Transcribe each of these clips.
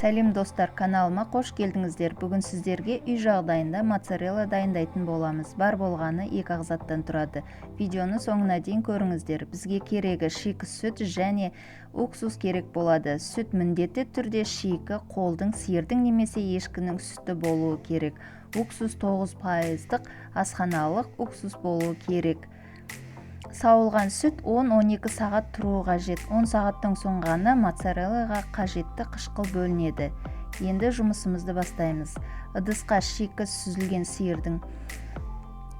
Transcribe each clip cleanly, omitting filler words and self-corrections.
Сәлем достар, каналыма қош келдіңіздер. Бүгін сіздерге үй жағдайында моцарелла дайындайтын боламыз. Бар болғаны 2 ағзаттан тұрады. Видеоны соңына дейін көріңіздер. Бізге керегі шикі сүт және уксус керек болады. Сүт міндетті түрде шикі, қолдың, сиырдың немесе ешкінің сүті болуы керек. Уксус 9%-лық асханалық уксус болуы керек. Сауылған сүт 10-12 сағат тұруы қажет. 10 сағаттан соң ғана моцареллаға қажетті қышқыл бөлінеді. Енді жұмысымызды бастаймыз. Ыдысқа шикі сүзілген сиырдың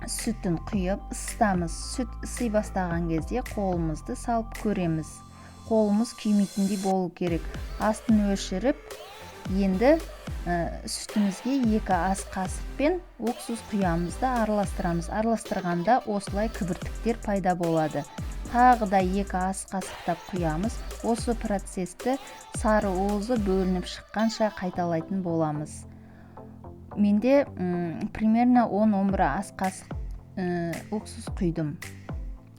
сүтін құйып ысытамыз. Сүт ыси бастаған кезде қолымызды салып көреміз. Қолымыз күймейтіндей болу керек. Астын өшіріп, енді сүтімізге 2 ас қасықпен уксус құямыз да араластырамыз. Араластырғанда осылай кібіртіктер пайда болады. Тағы да 2 ас қасықтап құямыз. Осы процесті сары уызы бөлініп шыққанша қайталайтын боламыз. Менде примерно 10-11 ас қасық уксус құйдым.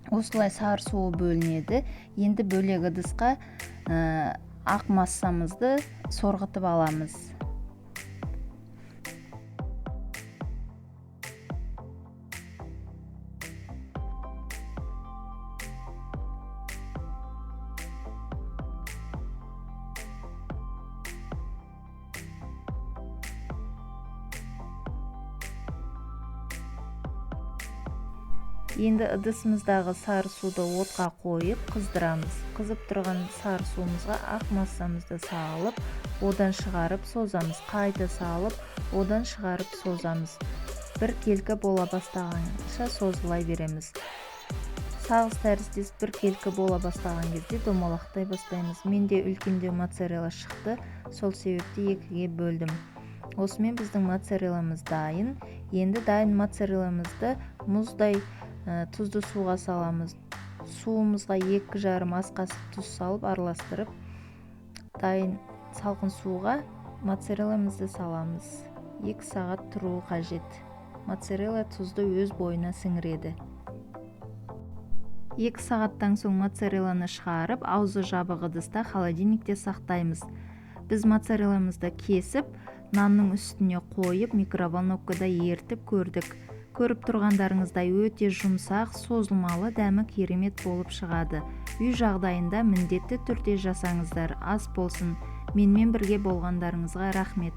Осылай сары суы бөлінеді. Енді бөлек ыдысқа ақ массамызды сорғытып аламыз. Енді ыдысымыздағы сары суды отқа қойып қыздырамыз. Қызып тұрған сары суымызға ақ массамызды салып, одан шығарып созамыз. Қайта салып, одан шығарып созамыз. Бір келкі бола бастағанша созылай береміз. Сағыз тәріздес бір келкі бола бастаған кезде домалақтай бастаймыз. Менде үлкенде моцарелла шықты, сол себепті 2-ге бөлдім. Осымен біздің моцарелламыз дайын. Енді дайын моцарелламызды мұздай тұзды суға саламыз. Суымызға 2,5 ас қасық тұз салып араластырып, дайын салқын суға моцарелламызды саламыз. 2 сағат тұруы қажет. Моцарелла тұзды өз бойына сіңіреді. 2 сағаттан соң моцарелланы шығарып, аузы жабық ыдыста холодильникте сақтаймыз. Біз моцарелламызды кесіп, нанның үстіне қойып, микроволновкада ерітіп көрдік. Көріп тұрғандарыңыздай өте жұмсақ, созылмалы, дәмі керемет болып шығады. Үй жағдайында міндетті түрде жасаңыздар. Ас болсын. Менімен бірге болғандарыңызға рахмет.